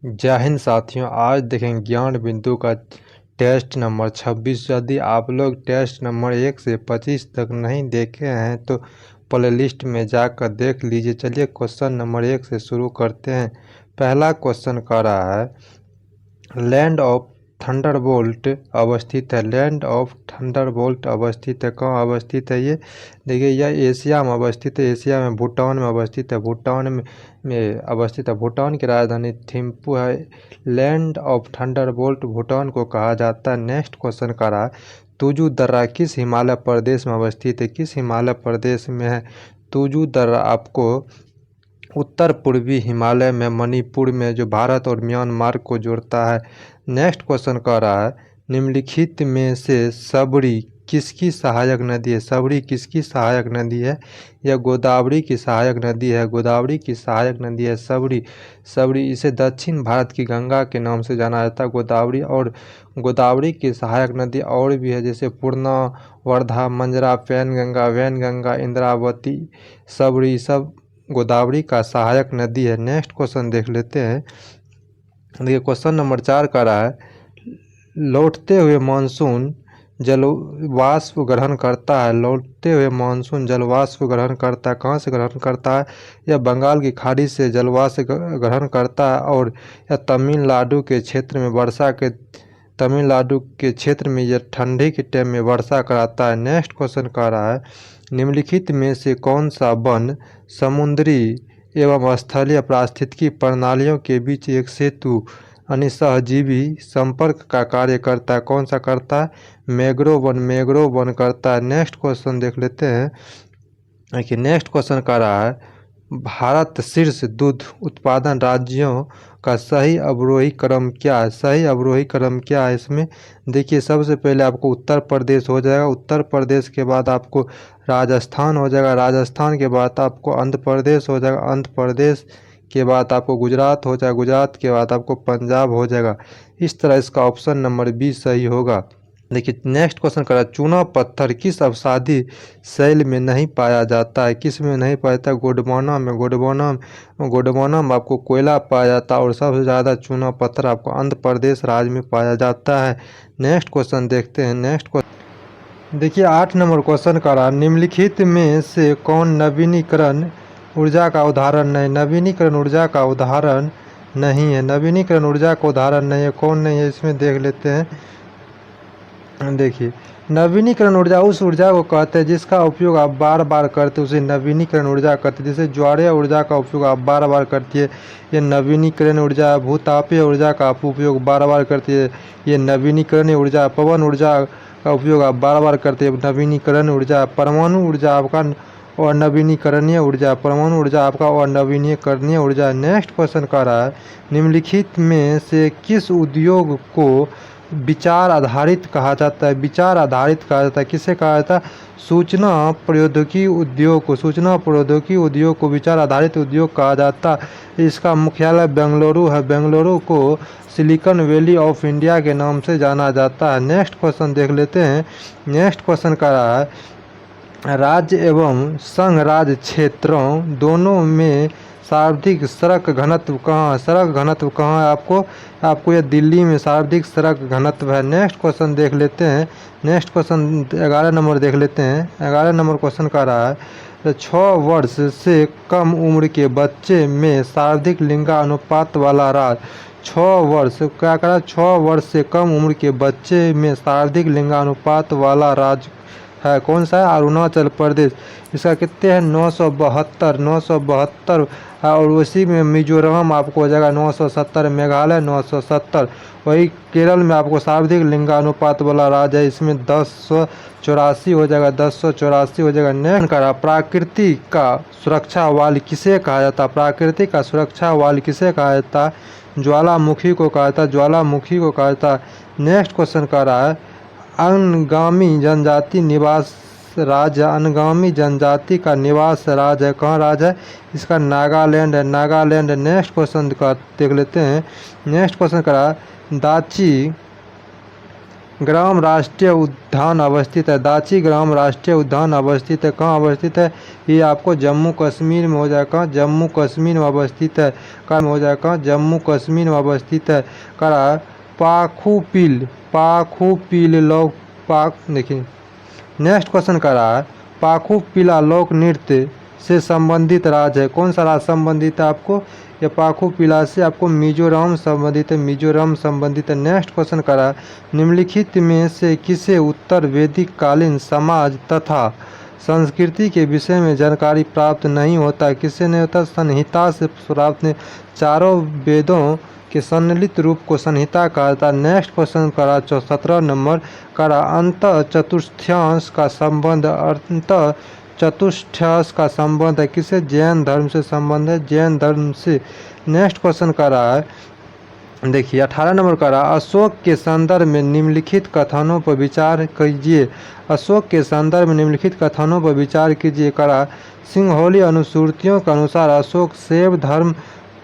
जय हिंद साथियों, आज देखेंगे ज्ञान बिंदु का टेस्ट नंबर 26। यदि आप लोग टेस्ट नंबर 1 से 25 तक नहीं देखे हैं तो प्लेलिस्ट में जाकर देख लीजिए। चलिए क्वेश्चन नंबर 1 से शुरू करते हैं। पहला क्वेश्चन कह रहा है लैंड ऑफ थंडरबोल्ट अवस्थित है। लैंड ऑफ थंडरबोल्ट अवस्थित है, कहाँ अवस्थित है ये? देखिए यह एशिया में अवस्थित है। एशिया में भूटान में अवस्थित है। भूटान में अवस्थित है। भूटान की राजधानी थिम्पू है। लैंड ऑफ थंडरबोल्ट भूटान को कहा जाता है। नेक्स्ट क्वेश्चन का रहा है तुजू दर्रा किस हिमालय प्रदेश में अवस्थित है? किस हिमालय प्रदेश में है तुजू दर्रा? आपको उत्तर पूर्वी हिमालय में, मणिपुर में, जो भारत और म्यांमार को जोड़ता है। नेक्स्ट क्वेश्चन कह रहा है निम्नलिखित में से सबरी किसकी सहायक नदी है? सबरी किसकी सहायक नदी है? यह गोदावरी की सहायक नदी है। गोदावरी की सहायक नदी है सबरी। सबरी इसे दक्षिण भारत की गंगा के नाम से जाना जाता है, गोदावरी। और गोदावरी की सहायक नदी और भी है, जैसे पूर्णा, वर्धा, मंजरा, वैनगंगा, इंद्रावती, सबरी, सब गोदावरी का सहायक नदी है। नेक्स्ट क्वेश्चन देख लेते हैं। देखिए क्वेश्चन नंबर 4 का रहा है लौटते हुए मानसून जलवाष्प ग्रहण करता है। लौटते हुए मानसून जलवाष्प ग्रहण करता है, कहाँ से ग्रहण करता है? यह बंगाल की खाड़ी से जलवाष्प ग्रहण करता है और यह तमिलनाडु के क्षेत्र में यह ठंडी के टाइम में वर्षा कराता है। नेक्स्ट क्वेश्चन कह रहा है निम्नलिखित में से कौन सा वन समुद्री एवं स्थलीय पारिस्थितिकी प्रणालियों के बीच एक सेतु सहजीवी संपर्क का कार्य करता है? कौन सा करता है? मैंग्रोव वन करता है। नेक्स्ट क्वेश्चन देख लेते हैं। देखिए नेक्स्ट क्वेश्चन कह रहा है भारत शीर्ष दूध उत्पादन राज्यों का सही अवरोही क्रम क्या है? सही अवरोही क्रम क्या है इसमें? देखिए सबसे पहले आपको उत्तर प्रदेश हो जाएगा। उत्तर प्रदेश के बाद आपको राजस्थान हो जाएगा। राजस्थान के बाद आपको आंध्र प्रदेश हो जाएगा। आंध्र प्रदेश के बाद आपको गुजरात हो जाएगा। गुजरात के बाद आपको पंजाब हो जाएगा। इस तरह इसका ऑप्शन नंबर बी सही होगा। देखिए नेक्स्ट क्वेश्चन कर रहा है चूना पत्थर किस अवसादी शैल में नहीं पाया जाता है? किस में नहीं पाया जाता है? गोंडवाना में आपको कोयला पाया जाता है और सबसे ज़्यादा चूना पत्थर आपको आंध्र प्रदेश राज्य में पाया जाता है। नेक्स्ट क्वेश्चन देखते हैं। नेक्स्ट क्वेश्चन देखिए 8 नंबर क्वेश्चन का रहा निम्नलिखित में से कौन नवीनीकरण ऊर्जा का उदाहरण नहीं? नवीनीकरण ऊर्जा का उदाहरण नहीं है। नवीनीकरण ऊर्जा का उदाहरण नहीं है। कौन नहीं है इसमें देख लेते हैं। देखिए नवीनीकरण ऊर्जा उस ऊर्जा को कहते हैं जिसका उपयोग आप बार बार करते हैं, उसे नवीनीकरण ऊर्जा कहते हैं। जैसे ज्वारीय ऊर्जा का उपयोग आप बार बार करती है, ये नवीनीकरण ऊर्जा। भूतापीय ऊर्जा का आप उपयोग बार बार करती है, ये नवीनीकरण ऊर्जा। पवन ऊर्जा का उपयोग आप बार बार करते हैं, नवीनीकरण ऊर्जा। परमाणु ऊर्जा आपका और नवीनीकरणीय ऊर्जा। परमाणु ऊर्जा आपका और नवीनीकरणीय ऊर्जा। नेक्स्ट क्वेश्चन कह रहा है निम्नलिखित में से किस उद्योग को विचार आधारित कहा जाता है? विचार आधारित कहा जाता है। किसे कहा जाता है? सूचना प्रौद्योगिकी उद्योग को। सूचना प्रौद्योगिकी उद्योग को विचार आधारित उद्योग कहा जाता है। इसका मुख्यालय बेंगलुरु है। बेंगलुरु को सिलिकॉन वैली ऑफ इंडिया के नाम से जाना जाता है। नेक्स्ट क्वेश्चन देख लेते हैं। नेक्स्ट क्वेश्चन का रहा है राज्य एवं संघ राज्य क्षेत्रों दोनों में सर्वाधिक सड़क घनत्व कहाँ है? सड़क घनत्व कहाँ है? आपको यह दिल्ली में सर्वाधिक सड़क घनत्व है। नेक्स्ट क्वेश्चन देख लेते हैं। नेक्स्ट क्वेश्चन 11 नंबर देख लेते हैं। 11 नंबर क्वेश्चन का रहा है 6 वर्ष से कम उम्र के बच्चे में सर्वाधिक लिंगानुपात वाला राज्य। 6 वर्ष क्या करा? 6 वर्ष से कम उम्र के बच्चे में सर्वाधिक लिंगानुपात वाला राज्य है कौन सा है? अरुणाचल प्रदेश। इसका कितने हैं? 972 और उसी में मिजोरम आपको हो जाएगा 970, मेघालय 970। वही केरल में आपको सर्वाधिक लिंगानुपात वाला राज्य है, इसमें 1084 हो जाएगा। 1084 हो जाएगा। नेक्स्ट करा प्रकृति का सुरक्षा वाल किसे कहा जाता? प्रकृति का सुरक्षा वाल किसे कहा जाता? ज्वालामुखी को कहा जाता। ज्वालामुखी को कहा जाता। नेक्स्ट क्वेश्चन कर रहा है अनुगामी जनजाति निवास राज्य। अनुगामी जनजाति का निवास राज्य है कहाँ राज्य है? इसका नागालैंड है। नागालैंड। नेक्स्ट क्वेश्चन का देख लेते हैं। नेक्स्ट क्वेश्चन करा दाची ग्राम राष्ट्रीय उद्यान अवस्थित है? दाची ग्राम राष्ट्रीय उद्यान अवस्थित है। कहाँ अवस्थित है? ये आपको जम्मू कश्मीर में हो जाएगा, जम्मू कश्मीर में अवस्थित है। कहाँ हो जाएगा? जम्मू कश्मीर में अवस्थित है। करा पाखुपील, पाखुपील लोक पाक, देखिए नेक्स्ट क्वेश्चन करा है पाखुपीला लोक नृत्य से संबंधित राज्य है? कौन सा राज्य संबंधित है आपको? ये पाखुपीला से आपको मिजोरम संबंधित है, मिजोरम संबंधित है। नेक्स्ट क्वेश्चन करा निम्नलिखित में से किसे उत्तर वैदिक कालीन समाज तथा संस्कृति के विषय में जानकारी प्राप्त नहीं होता? किससे नहीं होता? संहिता से प्राप्त नहीं। चारों वेदों के सम्मिलित रूप को संहिता कहा जाता है। नेक्स्ट क्वेश्चन करा 17 नंबर करा अंत चतुर्थ्यांश का संबंध, अंत चतुष्टयास का संबंध है किससे? जैन धर्म से संबंध है, जैन धर्म से। नेक्स्ट क्वेश्चन कर रहा है देखिए 18 नंबर का रहा अशोक के संदर्भ में निम्नलिखित कथनों पर विचार कीजिए। अशोक के संदर्भ में निम्नलिखित कथनों पर विचार कीजिए। करा सिंघौली अनुश्रुतियों के अनुसार अशोक शैव धर्म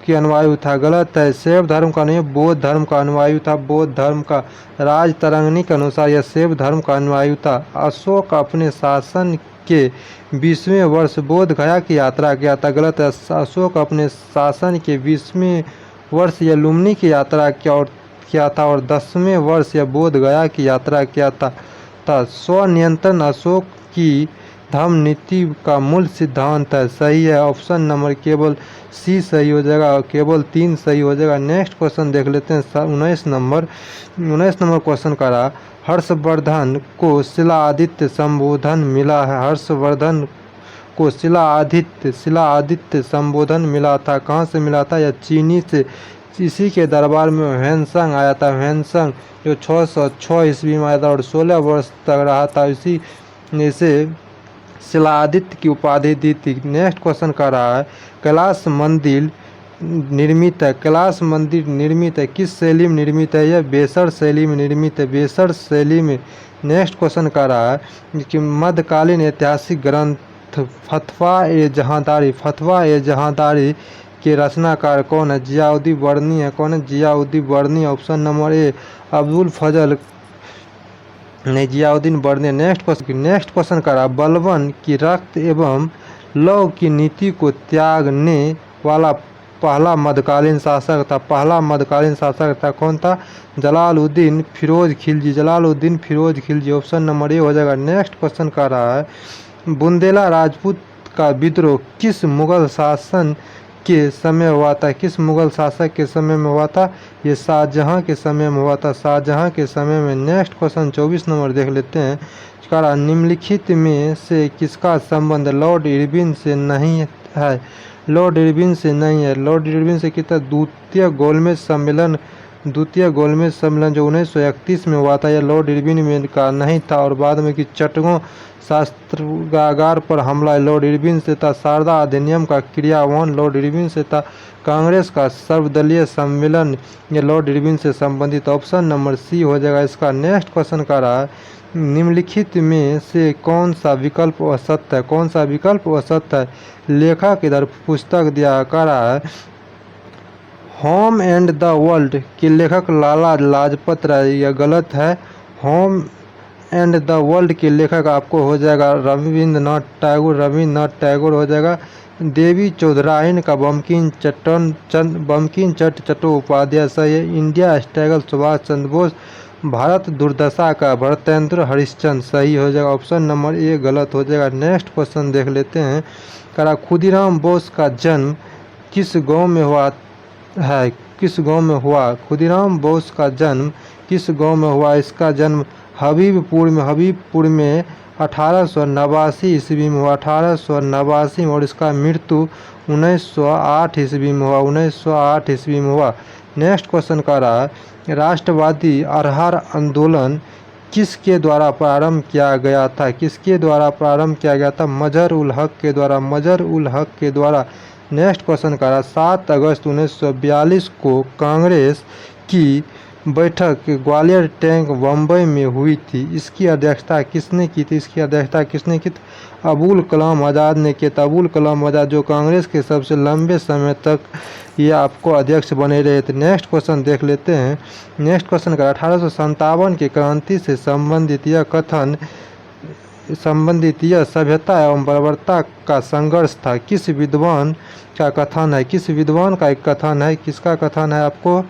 के अनुयायी था। गलत है, शैव धर्म का नहीं, बौद्ध धर्म का अनुयायी था, बौद्ध धर्म का। राजतरंगिणी के अनुसार यह शैव धर्म का अनुयायी था। अशोक अपने शासन के 20वें वर्ष बोध गया की यात्रा किया था। गलत है, अशोक अपने शासन के 20वें वर्ष यह लुम्बिनी की यात्रा किया था और 10वें वर्ष यह बोध गया की यात्रा किया था। स्वनियंत्रण अशोक की धर्म नीति का मूल सिद्धांत है। सही है, ऑप्शन नंबर केवल सी सही हो जाएगा, केवल 3 सही हो जाएगा। नेक्स्ट क्वेश्चन देख लेते हैं 19 नंबर क्वेश्चन का रहा हर्षवर्धन को शिलादित्य संबोधन मिला है। हर्षवर्धन को शिलादित्य संबोधन मिला था। कहाँ से मिला था? या चीनी से। इसी के दरबार में ह्वेनसांग आया था। ह्वेनसांग जो 606 ईस्वी में आया था और 16 वर्ष तक रहा था। इसी ने से शिलादित्य की उपाधि दी थी। नेक्स्ट क्वेश्चन कर रहा है कैलाश मंदिर निर्मित है। कैलाश मंदिर निर्मित है किस शैली में निर्मित है? यह बेसर शैली में निर्मित है, बेसर शैली में। नेक्स्ट क्वेश्चन कर रहा है कि मध्यकालीन ऐतिहासिक ग्रंथ फतवा ए जहांदारी के रचनाकार कौन है? जियाउद्दीन बर्नी है। कौन है? जियाउद्दीन बर्नी। ऑप्शन नंबर ए अब्दुल फजल नहीं, जियाउद्दीन बर्नी। नेक्स्ट क्वेश्चन करा बलबन की रक्त एवं लौ की नीति को त्यागने वाला पहला मध्यकालीन शासक था। पहला मध्यकालीन शासक था कौन था? Jalaluddin Firoz Khilji. Jalaluddin Firoz Khilji. Option number A हो जाएगा। नेक्स्ट क्वेश्चन कर रहा है बुंदेला राजपूत का विद्रोह किस मुगल शासन के समय हुआ था? किस मुगल शासक के समय में हुआ था? ये शाहजहां के समय में हुआ था, शाहजहां के समय में। नेक्स्ट क्वेश्चन 24 नंबर देख लेते हैं। करा निम्नलिखित में से किसका संबंध लॉर्ड इरविन से नहीं है? लॉर्ड इरविन से नहीं है। लॉर्ड इरविन से कितना? द्वितीय गोलमेज सम्मेलन जो 1931 में हुआ था, यह लॉर्ड इरविन में का नहीं था। और बाद में कि चटगों शस्त्रागार पर हमला लॉर्ड इरविन से था। शारदा अधिनियम का क्रियान्वयन लॉर्ड इरविन से था। कांग्रेस का सर्वदलीय सम्मेलन ये लॉर्ड इरविन से संबंधित। ऑप्शन नंबर सी हो जाएगा इसका। नेक्स्ट क्वेश्चन का रहा है निम्नलिखित में से कौन सा विकल्प असत्य है? कौन सा विकल्प असत्य है? लेखक इधर पुस्तक दिया कर रहा है होम एंड द वर्ल्ड के लेखक लाला लाजपत राय। यह गलत है। होम एंड द वर्ल्ड के लेखक आपको हो जाएगा रविंद्रनाथ टैगोर हो जाएगा। देवी चौधराइन का बंकिम चंद्र चट्टोपाध्याय सही है। India struggle Subhash Chandra Bose. भारत दुर्दशा का भरतेंद्र हरिश्चंद्र सही हो जाएगा। ऑप्शन नंबर ए गलत हो जाएगा। नेक्स्ट क्वेश्चन देख लेते हैं। करा खुदीराम बोस का जन्म किस गांव में हुआ है? किस गांव में हुआ? खुदीराम बोस का जन्म किस गांव में हुआ? इसका जन्म हबीबपुर में 1889 ईस्वी में हुआ। 1889 में। और इसका मृत्यु 1908 ईस्वी में हुआ। 1908 ईस्वी में हुआ। नेक्स्ट क्वेश्चन का रहा राष्ट्रवादी अरहर आंदोलन किसके द्वारा प्रारंभ किया गया था? किसके द्वारा प्रारंभ किया गया था? मजहर उल हक के द्वारा। नेक्स्ट क्वेश्चन का रहा 7 अगस्त 1942 को कांग्रेस की बैठक ग्वालियर टैंक बम्बई में हुई थी, इसकी अध्यक्षता किसने की थी? इसकी अध्यक्षता किसने की थी? अबुल कलाम आज़ाद ने किया था। अबुल कलाम आज़ाद जो कांग्रेस के सबसे लंबे समय तक ये आपको अध्यक्ष बने रहे थे। नेक्स्ट क्वेश्चन देख लेते हैं। नेक्स्ट क्वेश्चन का 1857 की क्रांति से संबंधित यह सभ्यता एवं बर्बरता का संघर्ष था, किस विद्वान का कथन है? किस विद्वान का एक कथन है? किसका कथन है आपको?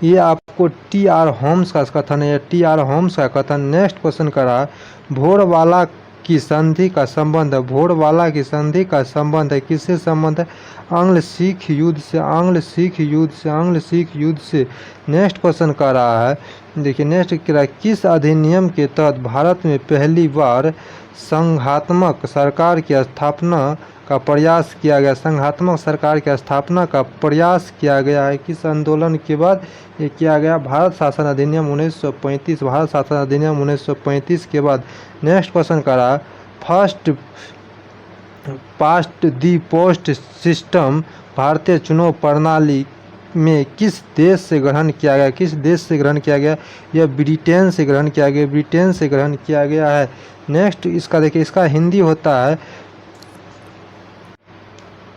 ये आपको टी.आर. होम्स का कथन है, टी.आर. होम्स का कथन। नेक्स्ट क्वेश्चन करा, भोरवाला की संधि का संबंध है, भोरवाला की संधि का संबंध है, किससे संबंध है? आंग्ल सिख युद्ध से, आंग्ल सिख युद्ध से, आंग्ल सिख युद्ध से। नेक्स्ट क्वेश्चन कर रहा है, देखिए नेक्स्ट कह रहा है, किस अधिनियम के तहत भारत में पहली बार संघात्मक सरकार की स्थापना का प्रयास किया गया? संघात्मक सरकार की स्थापना का प्रयास किया गया है, किस आंदोलन के बाद ये किया गया? भारत शासन अधिनियम 1935, भारत शासन अधिनियम 1935 के बाद। नेक्स्ट क्वेश्चन करा, फर्स्ट पास्ट दी पोस्ट सिस्टम भारतीय चुनाव प्रणाली में किस देश से ग्रहण किया गया? किस देश से ग्रहण किया गया? यह ब्रिटेन से ग्रहण किया गया, ब्रिटेन से ग्रहण किया गया है। नेक्स्ट इसका देखिए, इसका हिंदी होता है,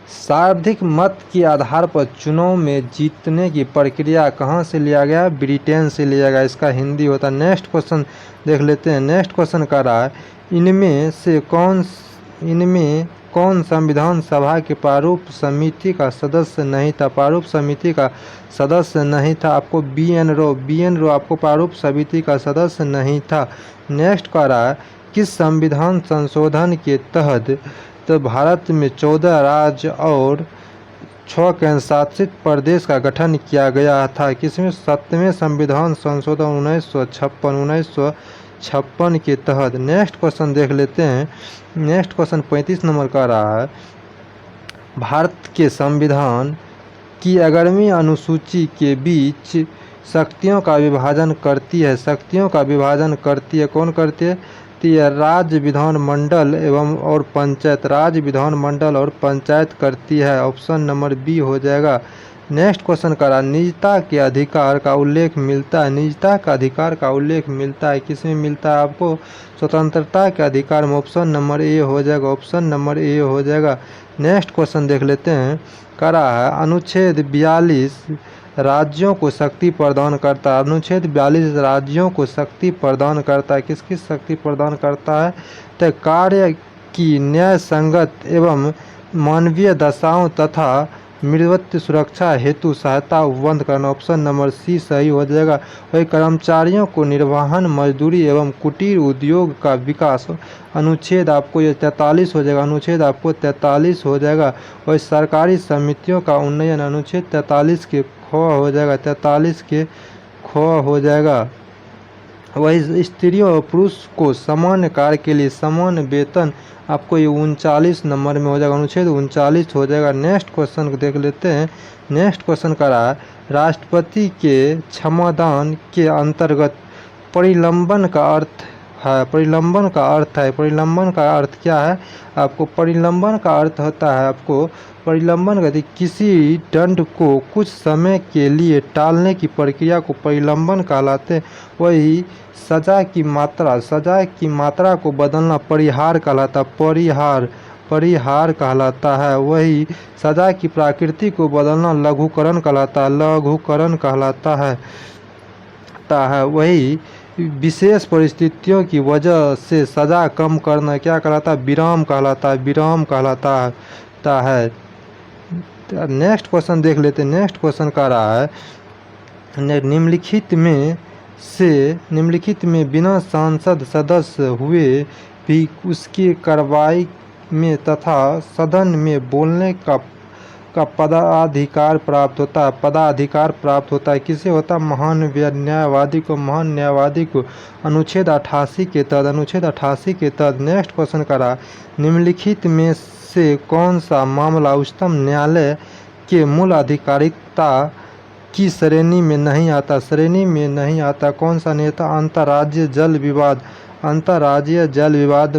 सर्वाधिक मत के आधार पर चुनाव में जीतने की प्रक्रिया कहाँ से लिया गया? ब्रिटेन से लिया गया, इसका हिंदी होता है। नेक्स्ट क्वेश्चन देख लेते हैं। नेक्स्ट क्वेश्चन कर रहा है, इनमें कौन संविधान सभा के प्रारूप समिति का सदस्य नहीं था? प्रारूप समिति का सदस्य नहीं था आपको बी.एन. रो आपको प्रारूप समिति का सदस्य नहीं था। नेक्स्ट कर रहा है, किस संविधान संशोधन के तहत तो भारत में 14 राज्य और 6 केंद्र शासित प्रदेश का गठन किया गया था? किसमें? 7वें संविधान संशोधन 1956 के तहत। नेक्स्ट क्वेश्चन देख लेते हैं। नेक्स्ट क्वेश्चन 35 नंबर का रहा है, भारत के संविधान की 11वीं अनुसूची के बीच शक्तियों का विभाजन करती है, शक्तियों का विभाजन करती है, कौन करती है? राज्य विधानमंडल एवं और पंचायत, राज्य विधानमंडल और पंचायत करती है। ऑप्शन नंबर बी हो जाएगा। नेक्स्ट क्वेश्चन करा, निजता के अधिकार का उल्लेख मिलता है, निजता का अधिकार का उल्लेख मिलता है, किसमें मिलता है आपको? स्वतंत्रता के अधिकार में। ऑप्शन नंबर ए हो जाएगा, ऑप्शन नंबर ए हो जाएगा। नेक्स्ट क्वेश्चन देख लेते हैं। करा है, अनुच्छेद 42 राज्यों को शक्ति प्रदान करता है, अनुच्छेद 42 राज्यों को शक्ति प्रदान करता है, किसकी शक्ति प्रदान करता है? तो कार्य की न्याय संगत एवं मानवीय दशाओं तथा मृत्यु सुरक्षा हेतु सहायता उपलब्ध करना। ऑप्शन नंबर सी सही हो जाएगा। वही कर्मचारियों को निर्वहन मजदूरी एवं कुटीर उद्योग का विकास, अनुच्छेद आपको ये 43 हो जाएगा, अनुच्छेद आपको 43 हो जाएगा। वही सरकारी समितियों का उन्नयन, अनुच्छेद 43 के ख हो जाएगा, 43 के ख हो जाएगा। वही स्त्रियों और पुरुष को समान कार्य के लिए समान वेतन, आपको ये 39 नंबर में हो जाएगा, अनुच्छेद 39 हो जाएगा। नेक्स्ट क्वेश्चन को देख लेते हैं। नेक्स्ट क्वेश्चन का रहा, राष्ट्रपति के क्षमादान के अंतर्गत परिलंबन का अर्थ है, परिलंबन का अर्थ है, परिलंबन का अर्थ क्या है आपको? परिलंबन का अर्थ होता है आपको, परिलंबन कहते किसी दंड को कुछ समय के लिए टालने की प्रक्रिया को परिलंबन कहलाते हैं। वही सजा की मात्रा को बदलना परिहार कहलाता, परिहार कहलाता है। वही सजा की प्रकृति को बदलना लघुकरण कहलाता है, लघुकरण कहलाता है। वही विशेष परिस्थितियों की वजह से सजा कम करना क्या कहलाता है? विराम कहलाता है, विराम कहलाता है। नेक्स्ट क्वेश्चन देख लेते हैं। नेक्स्ट क्वेश्चन का रहा है, निम्नलिखित में बिना सांसद सदस्य हुए भी उसकी कार्रवाई में तथा सदन में बोलने का पदाधिकार प्राप्त होता है, पदाधिकार प्राप्त होता है, किसे होता है? महान न्यायवादी को, अनुच्छेद 88 के तहत, अनुच्छेद 88 के तहत। नेक्स्ट क्वेश्चन करा, निम्नलिखित में से कौन सा मामला उच्चतम न्यायालय के मूल अधिकारिता की श्रेणी में नहीं आता? श्रेणी में नहीं आता, कौन सा नहीं आता? अंतर्राज्यीय जल विवाद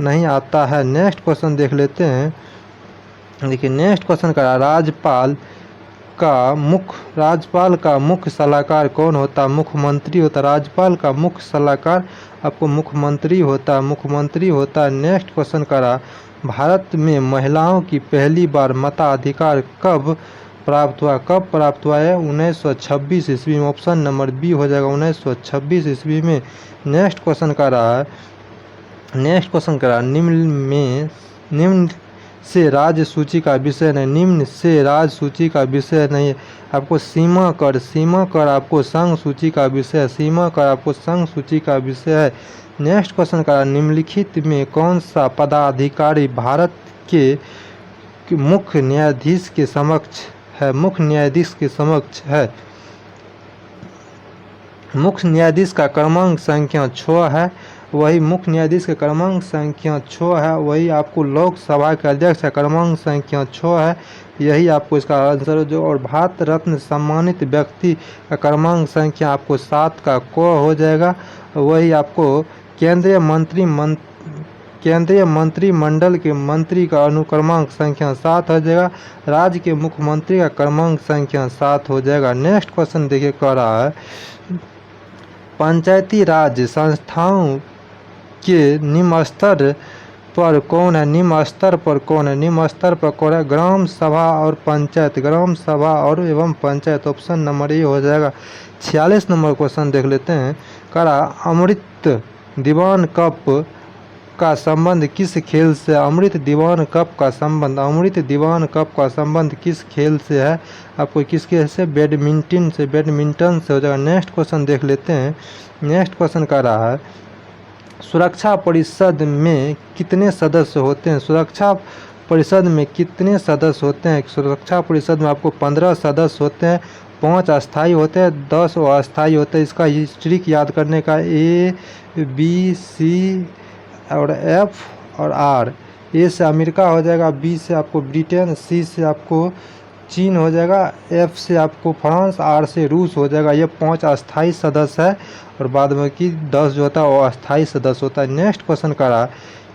नहीं आता है। नेक्स्ट क्वेश्चन देख लेते हैं। देखिए नेक्स्ट क्वेश्चन का, राज्यपाल राज्यपाल का मुख्य सलाहकार कौन होता है? मुख्यमंत्री होता है। राज्यपाल का मुख्य सलाहकार आपको मुख्यमंत्री होता है। नेक्स्ट क्वेश्चन करा, भारत में महिलाओं की पहली बार मताधिकार कब प्राप्त हुआ? कब प्राप्त हुआ है? 1926 ईस्वी में। ऑप्शन नंबर बी हो जाएगा 1926 ईस्वी में। नेक्स्ट क्वेश्चन करा निम्न से राज्य सूची का विषय नहीं। निम्न से राज्य सूची का विषय नहीं है। आपको सीमा कर आपको संघ सूची का विषय है। नेक्स्ट क्वेश्चन करा, निम्नलिखित में कौन सा पदाधिकारी भारत के मुख्य न्यायाधीश के समक्ष है? मुख्य न्यायाधीश का क्रमांक संख्या 6 है। वही मुख्य न्यायाधीश का क्रमांक संख्या 6 है। वही आपको लोकसभा के अध्यक्ष का क्रमांक संख्या 6 है। यही आपको इसका आंसर जो, और भारत रत्न सम्मानित व्यक्ति का क्रमांक संख्या आपको 7 का क हो जाएगा। वही आपको केंद्रीय मंत्रिमंडल के मंत्री का अनुक्रमांक संख्या 7 हो जाएगा। राज्य के मुख्यमंत्री का क्रमांक संख्या 7 हो जाएगा। नेक्स्ट क्वेश्चन देखिए कह रहा है, पंचायती राज संस्थाओं के निम्न स्तर पर कौन है? निम्न स्तर पर कौन है? ग्राम सभा और एवं पंचायत। ऑप्शन नंबर ए हो जाएगा। 46 नंबर क्वेश्चन देख लेते हैं। करा, अमृत दीवान कप का संबंध किस खेल से? अमृत दीवान कप का संबंध किस खेल से है? आपको किस खेल से? बैडमिंटन से हो जाएगा। नेक्स्ट क्वेश्चन देख लेते हैं। नेक्स्ट क्वेश्चन का रहा है, सुरक्षा परिषद में कितने सदस्य होते हैं? सुरक्षा परिषद में आपको 15 सदस्य होते हैं। 5 अस्थायी होते हैं, 10 अस्थायी होते हैं। इसका हिस्ट्री याद करने का, A, B, C और F और R। A से अमेरिका हो जाएगा, B से आपको ब्रिटेन, C से आपको चीन हो जाएगा, F से आपको फ्रांस, R से रूस हो जाएगा। ये 5 अस्थायी सदस्य है और बाद में कि 10 जो होता है वो अस्थायी सदस्य होता है। नेक्स्ट क्वेश्चन करा,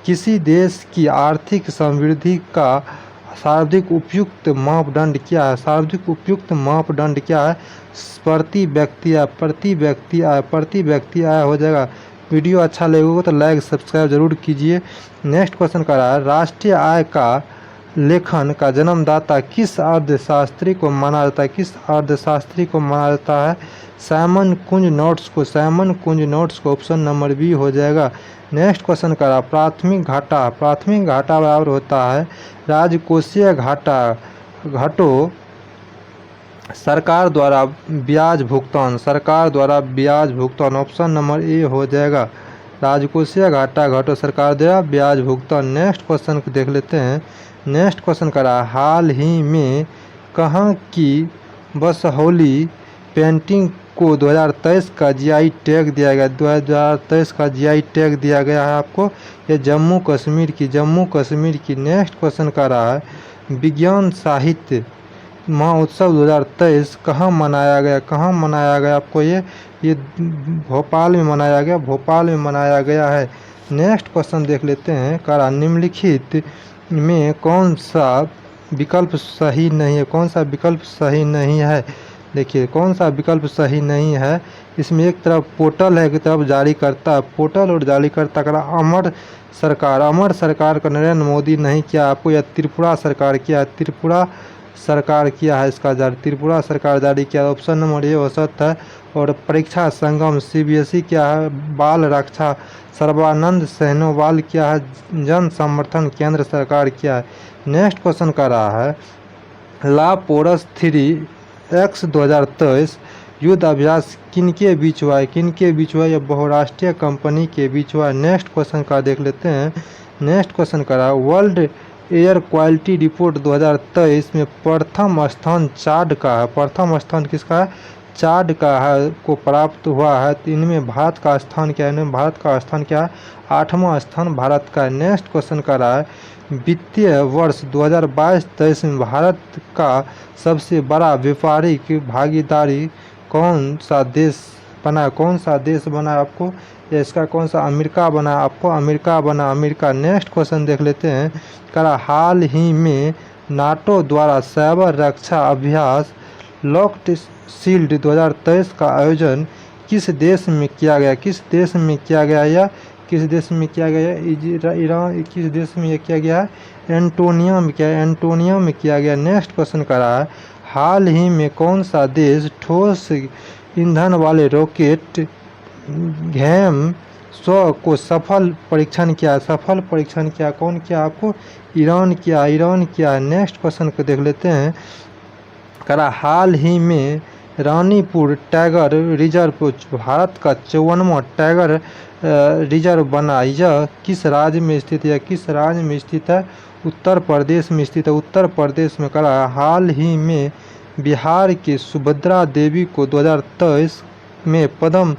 किसी देश की आर्थिक समृद्धि का सर्वाधिक उपयुक्त मापदंड क्या है? प्रति व्यक्ति आय हो जाएगा। वीडियो अच्छा लगेगा तो लाइक सब्सक्राइब जरूर कीजिए। नेक्स्ट क्वेश्चन का रहा है, राष्ट्रीय आय का लेखन का जन्मदाता किस अर्थशास्त्री को माना जाता है? साइमन कुंज नोट्स को ऑप्शन नंबर बी हो जाएगा। नेक्स्ट क्वेश्चन का रहा, प्राथमिक घाटा बराबर होता है राजकोषीय घाटों सरकार द्वारा ब्याज भुगतान। ऑप्शन नंबर ए हो जाएगा। राजकोषीय घाटों सरकार द्वारा ब्याज भुगतान। नेक्स्ट क्वेश्चन को देख लेते हैं। नेक्स्ट क्वेश्चन का रहा, हाल ही में कहाँ की बसहोली पेंटिंग को 2023 का जीआई टैग दिया गया? 2023 का जीआई टैग दिया गया है आपको। ये जम्मू कश्मीर की। नेक्स्ट क्वेश्चन का रहा है, विज्ञान साहित्य महोत्सव 2023 कहाँ मनाया गया? आपको ये भोपाल में मनाया गया है। नेक्स्ट क्वेश्चन देख लेते हैं। करा, निम्नलिखित में कौन सा विकल्प सही नहीं है? देखिए कौन सा विकल्प सही नहीं है। इसमें एक तरफ पोर्टल है, एक तरफ जारीकर्ता। पोर्टल और जारीकर्ता का अमर सरकार का नरेंद्र मोदी नहीं किया, आपको यह त्रिपुरा सरकार किया है इसका जारी। त्रिपुरा सरकार जारी किया। ऑप्शन नंबर ए औसत है। और परीक्षा संगम CBSE क्या है? बाल रक्षा सर्बानंद सोनोवाल क्या है? जन समर्थन केंद्र सरकार क्या है? नेक्स्ट क्वेश्चन का रहा है, लापोरस 3X 2023 युद्ध अभ्यास किनके बीच हुआ है? यह बहुराष्ट्रीय कंपनी के बीच हुआ है। नेक्स्ट क्वेश्चन का देख लेते हैं। नेक्स्ट क्वेश्चन का रहा, वर्ल्ड एयर क्वालिटी रिपोर्ट 2023 में प्रथम स्थान चाड का है। किसका है? चाड का है को प्राप्त हुआ है। तो इनमें भारत का स्थान क्या है? 8वां स्थान भारत का है। नेक्स्ट क्वेश्चन का रहा है, वित्तीय वर्ष 2022-23 में भारत का सबसे बड़ा व्यापारिक भागीदारी कौन सा देश बना? आपको इसका कौन सा? अमेरिका बना। अमेरिका। नेक्स्ट क्वेश्चन देख लेते हैं। करा, हाल ही में नाटो द्वारा साइबर रक्षा अभ्यास लॉक्ड शील्ड 2023 का आयोजन किस देश में किया गया? किस देश में किया गया? या किस देश में किया गया? ईरान। किस देश में यह किया गया है? एंटोनिया में। क्या एंटोनिया में किया गया? नेक्स्ट क्वेश्चन कर रहा है, हाल ही में कौन सा देश ठोस ईंधन वाले रॉकेट घेम 100 को सफल परीक्षण किया? सफल परीक्षण किया कौन किया? आपको ईरान किया। ईरान किया। नेक्स्ट क्वेश्चन को देख लेते हैं, करा हाल ही में रानीपुर टाइगर रिजर्व भारत का 54वां टाइगर रिजर्व बना। यह किस राज्य में स्थित है? किस राज्य में स्थित है? उत्तर प्रदेश में स्थित है। उत्तर प्रदेश में। करा हाल ही में बिहार की सुभद्रा देवी को 2023 में पद्म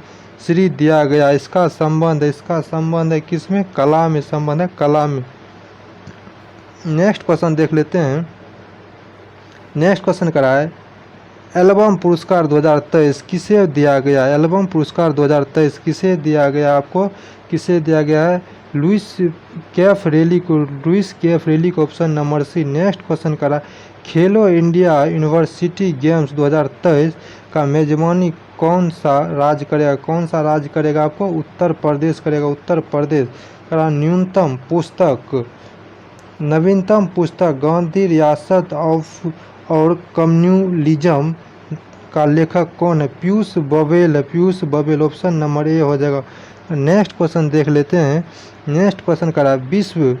श्री दिया गया। इसका संबंध है किसमें? कला में संबंध है, कला में। नेक्स्ट क्वेश्चन देख लेते हैं। नेक्स्ट क्वेश्चन करा है, एल्बम पुरस्कार 2023 किसे दिया गया? एल्बम पुरस्कार 2023 किसे दिया गया? आपको किसे दिया गया है? लुइस कैफरेली को। लुइस कैफरेली को, option number C. Next question करा, खेलो इंडिया यूनिवर्सिटी गेम्स 2023 का मेजबानी कौन सा राज्य करेगा? कौन सा राज्य करेगा? आपको उत्तर प्रदेश करेगा। उत्तर प्रदेश। करा न्यूनतम पुस्तक, नवीनतम पुस्तक गांधी रियासत ऑफ और कम्युनलिज्म का लेखक कौन है? पीयूष बबेल है। पीयूष बबेल, ऑप्शन नंबर ए हो जाएगा। नेक्स्ट क्वेश्चन देख लेते हैं। नेक्स्ट क्वेश्चन करा, विश्व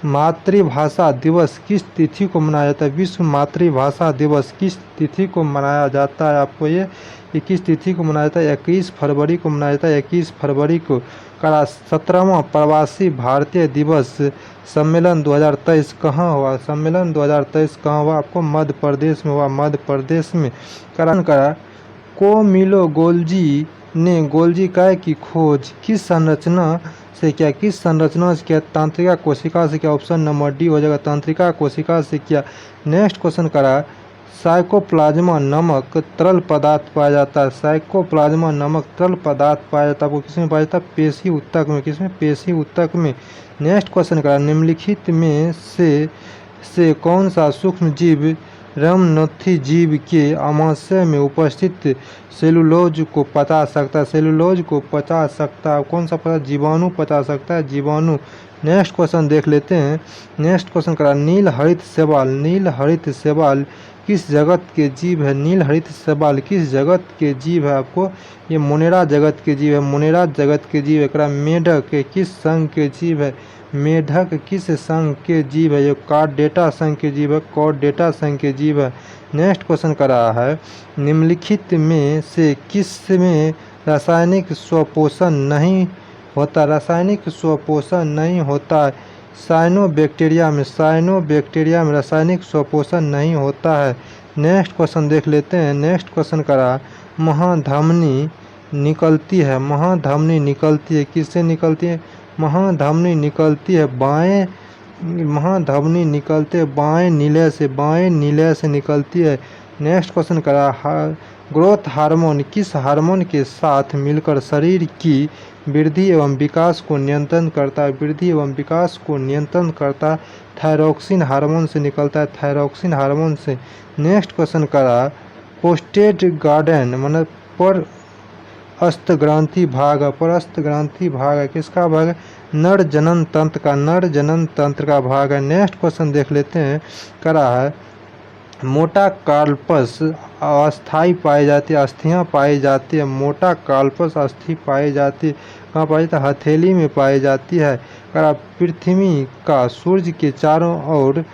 मातृभाषा दिवस किस तिथि को मनाया जाता है? विश्व मातृभाषा दिवस किस तिथि को मनाया जाता है? आपको ये 21 तिथि को मनाया जाता है। 21 फरवरी को मनाया जाता है। 21 फरवरी को। करा 17वां प्रवासी भारतीय दिवस सम्मेलन 2023 कहाँ हुआ? सम्मेलन 2023 कहाँ हुआ? आपको मध्य प्रदेश में हुआ। मध्य प्रदेश में। करा कोमिलो गोल्जी ने गोल्जी काय की खोज किस संरचना से किया? किस संरचना से किया? तंत्रिका कोशिका से किया। ऑप्शन नंबर डी हो जाएगा, तंत्रिका कोशिका से किया। नेक्स्ट क्वेश्चन करा, साइकोप्लाज्मा नामक तरल पदार्थ पाया जाता है। साइकोप्लाज्मा नामक तरल पदार्थ पाया जाता है। आपको किसमें पाया जाता है? पेशी ऊतक में। किसमें? पेशी ऊतक में। नेक्स्ट क्वेश्चन करा, निम्नलिखित में से कौन सा सूक्ष्म जीव रमनथी जीव के आमाशय में उपस्थित सेलुलोज को पचा सकता है? सेलुलोज को पचा सकता है। कौन सा पचा? जीवाणु पचा सकता है, जीवाणु। नेक्स्ट क्वेश्चन देख लेते हैं। नेक्स्ट क्वेश्चन करा, नील हरित शैवाल। नील हरित शैवाल किस जगत के जीव है? नील हरित शैवाल किस जगत के जीव है? आपको ये मोनेरा जगत के जीव है। मोनेरा जगत के जीव है। करा मेढक किस संघ के जीव है? मेढक किस संघ के जीव है? ये कॉर्डेटा संघ के जीव है। कॉर्डेटा संघ के जीव है। नेक्स्ट क्वेश्चन कर रहा है, निम्नलिखित में से किस में रासायनिक स्वपोषण नहीं होता? रासायनिक स्वपोषण नहीं होता है। साइनोबैक्टीरिया में। साइनोबैक्टीरिया में रासायनिक स्वपोषण नहीं होता है। नेक्स्ट क्वेश्चन देख लेते हैं। नेक्स्ट क्वेश्चन करा, महाधमनी निकलती है। महाधमनी निकलती है किससे निकलती है? महाधमनी निकलती है बाएं। महाधमनी निकलते बाएं नीले से। बाएं नीले से निकलती है। नेक्स्ट क्वेश्चन करा, ग्रोथ हार्मोन किस हार्मोन के साथ मिलकर शरीर की वृद्धि एवं विकास को नियंत्रण करता है? वृद्धि एवं विकास को नियंत्रण करता है। थायरॉक्सिन हार्मोन से निकलता है। थायरॉक्सिन हार्मोन से। नेक्स्ट क्वेश्चन करा, पोस्टेड गार्डन मतलब पर अस्तग्रंथि भाग। परस्त ग्रंथि भाग है किसका भाग है? नर जनन तंत्र का। नर जनन तंत्र का भाग है। नेक्स्ट क्वेश्चन देख लेते हैं। करा है, मोटा कार्पस अस्थाई पाई जाती है। अस्थियाँ पाई जाती है। मोटा कार्पस अस्थि पाई जाती है। कहाँ पाई जाती है? हथेली में पाई जाती है। करा, पृथ्वी का सूर्य के चारों ओर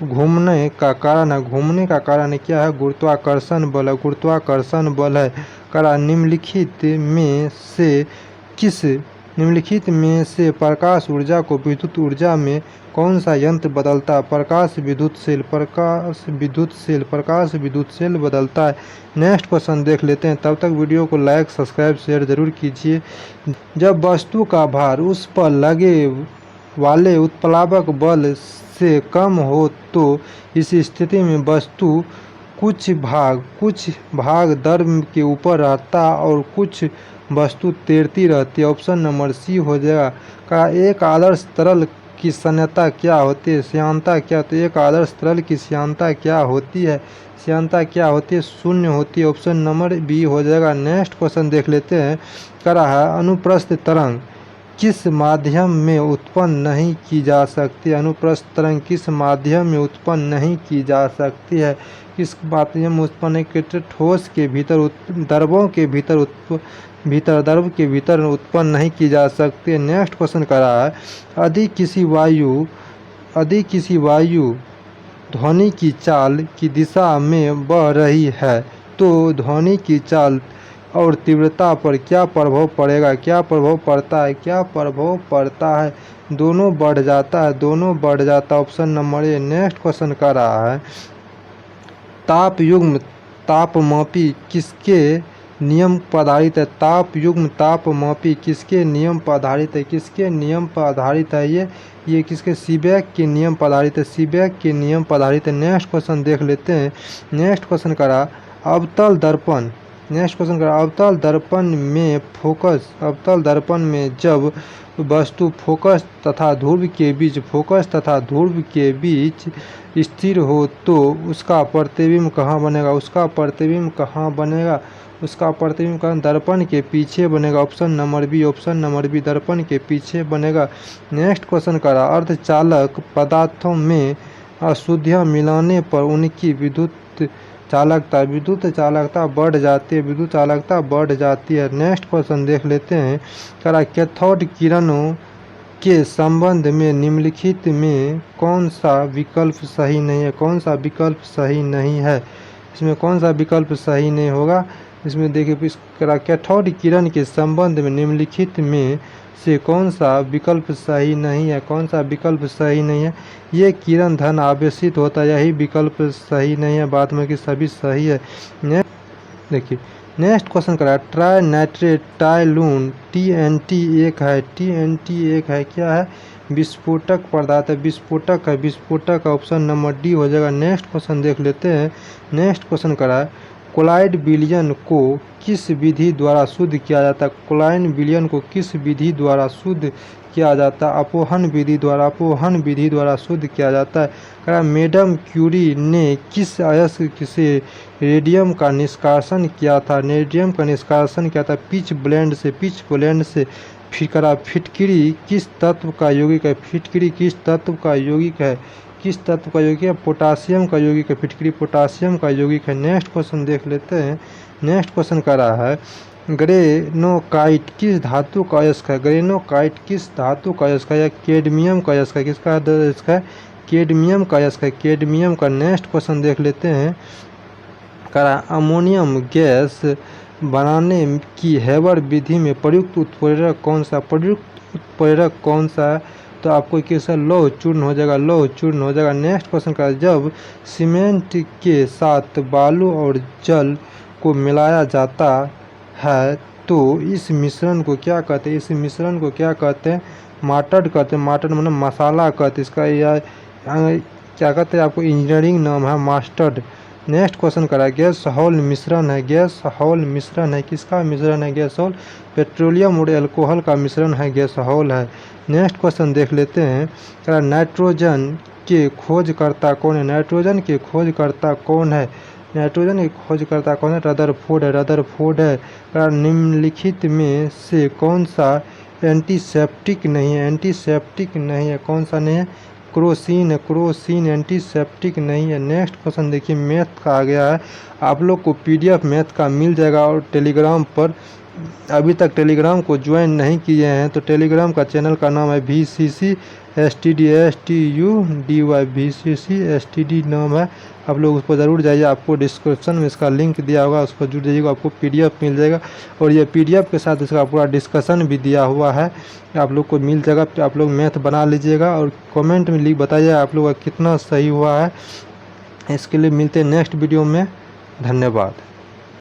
घूमने का कारण है। घूमने का कारण क्या है? गुरुत्वाकर्षण बल है। गुरुत्वाकर्षण बल है। करा, निम्नलिखित में से प्रकाश ऊर्जा को विद्युत ऊर्जा में कौन सा यंत्र बदलता है? प्रकाश विद्युत सेल। प्रकाश विद्युत सेल बदलता है। नेक्स्ट क्वेश्चन देख लेते हैं। तब तक वीडियो को लाइक सब्सक्राइब शेयर जरूर कीजिए। जब वस्तु का भार उस पर लगे वाले उत्प्लावक बल से कम हो तो इस स्थिति में वस्तु कुछ भाग द्रव के ऊपर रहता और कुछ वस्तु तैरती रहती है। ऑप्शन नंबर सी हो जाएगा। का एक आदर्श तरल की श्यानता क्या होती है? श्यानता क्या? तो एक आदर्श तरल की श्यानता क्या होती है? श्यानता क्या होती है? शून्य होती है। ऑप्शन नंबर बी हो जाएगा। नेक्स्ट क्वेश्चन देख लेते हैं। कह रहा है अनुप्रस्थ तरंग किस माध्यम में उत्पन्न नहीं की जा सकती? अनुप्रस्थ तरंग किस माध्यम में उत्पन्न नहीं की जा सकती है? किस माध्यम में उत्पन्न नहीं? ठोस के भीतर, द्रवों के भीतर द्रव के भीतर उत्पन्न नहीं की जा सकती है। नेक्स्ट क्वेश्चन कर रहा है यदि किसी वायु ध्वनि की चाल की दिशा में बह रही है तो ध्वनि की चाल और तीव्रता पर क्या प्रभाव पड़ेगा? क्या प्रभाव पड़ता है? क्या प्रभाव पड़ता है? दोनों बढ़ जाता है। दोनों बढ़ जाता है। ऑप्शन नंबर ए। नेक्स्ट क्वेश्चन कर रहा है तापयुग्म तापमापी किसके नियम पर आधारित है? तापयुग्म तापमापी किसके नियम पर आधारित है? किसके नियम पर आधारित है? ये किसके? सीबेक के नियम पर आधारित है। सीबेक के नियम पर आधारित है। नेक्स्ट क्वेश्चन देख लेते हैं। नेक्स्ट क्वेश्चन करा अवतल दर्पण। नेक्स्ट क्वेश्चन करा अवतल दर्पण में जब वस्तु फोकस तथा ध्रुव के बीच स्थिर हो तो उसका प्रतिबिंब कहाँ बनेगा? उसका प्रतिबिंब कहाँ बनेगा? उसका प्रतिबिंब कहाँ? दर्पण के पीछे बनेगा। Option number B. Option number B दर्पण के पीछे बनेगा। नेक्स्ट क्वेश्चन करा अर्धचालक पदार्थों में अशुद्धियाँ मिलाने पर उनकी विद्युत चालकता बढ़ जाती है। विद्युत चालकता बढ़ जाती है। नेक्स्ट क्वेश्चन देख लेते हैं। करा कैथोड किरणों के संबंध में निम्नलिखित में कौन सा विकल्प सही नहीं है? कौन सा विकल्प सही नहीं है? इसमें कौन सा विकल्प सही नहीं होगा? इसमें देखिए कैथोड किरण के संबंध में निम्नलिखित में से कौन सा विकल्प सही नहीं है? कौन सा विकल्प सही नहीं है? ये किरण धन आवेशित होता है, यही विकल्प सही नहीं है। बाद में कि सभी सही है। देखिए नेक्स्ट क्वेश्चन करा ट्राई नाइट्रेट टाइलून TNT एक है। TNT एक है क्या है? विस्फोटक पदार्थ है। विस्फोटक है। विस्फोटक ऑप्शन नंबर डी हो जाएगा। नेक्स्ट क्वेश्चन देख लेते हैं। नेक्स्ट क्वेश्चन करा कोलाइड विलयन को किस विधि द्वारा शुद्ध किया जाता है? कोलाइड विलयन को किस विधि द्वारा शुद्ध किया जाता है? अपोहन विधि द्वारा शुद्ध किया जाता है। कहा मैडम क्यूरी ने किस अयस्क से रेडियम का निष्कासन किया था? रेडियम का निष्कासन किया था पिच ब्लेंड से। फिर करा फिटकरी किस तत्व का यौगिक है? फिटकरी किस तत्व का यौगिक है? पोटासियम का यौगिक है। फिटकरी पोटासियम का यौगिक है। नेक्स्ट क्वेश्चन देख लेते हैं। नेक्स्ट क्वेश्चन कर रहा है ग्रेनोकाइट किस धातु का अयस्क है? ग्रेनोकाइट किस धातु का अयस्क है? या कैडमियम का अयस्क है? किसका अयस्क है? कैडमियम का अयस्क है। कैडमियम का। नेक्स्ट क्वेश्चन देख लेते हैं। करा अमोनियम गैस बनाने की हेबर विधि में प्रयुक्त उत्प्रेरक कौन सा? तो आपको कैसा लौह चूर्ण हो जाएगा। नेक्स्ट क्वेश्चन का जब सीमेंट के साथ बालू और जल को मिलाया जाता है तो इस मिश्रण को क्या कहते हैं? मास्टर्ड कहते हैं। मास्टर्ड मतलब मसाला कहते हैं। इसका या क्या कहते हैं? आपको इंजीनियरिंग नाम है मास्टर्ड। नेक्स्ट क्वेश्चन करा गैस हॉल मिश्रण है। किसका मिश्रण है? गैस हॉल पेट्रोलियम और एल्कोहल का मिश्रण है। गैस हॉल है। नेक्स्ट क्वेश्चन देख लेते हैं। नाइट्रोजन के खोजकर्ता कौन है? रदरफोर्ड है। निम्नलिखित में से कौन सा एंटीसेप्टिक नहीं है? कौन सा नहीं है? क्रोसिन एंटीसेप्टिक नहीं है। नेक्स्ट क्वेश्चन देखिए मैथ का आ गया है। आप लोग को PDF मैथ का मिल जाएगा और टेलीग्राम पर अभी तक टेलीग्राम को ज्वाइन नहीं किए हैं तो टेलीग्राम का चैनल का नाम है VCC STD VCC STD नाम है। आप लोग उस पर ज़रूर जाइए। आपको डिस्क्रिप्शन में इसका लिंक दिया होगा, उस पर जुड़ जाइएगा। आपको PDF मिल जाएगा और ये PDF के साथ इसका पूरा डिस्कशन भी दिया हुआ है। आप लोग को मिल जाएगा। आप लोग मैथ बना लीजिएगा और कमेंट में बताइए आप लोग का कितना सही हुआ है। इसके लिए मिलते हैं नेक्स्ट वीडियो में। धन्यवाद।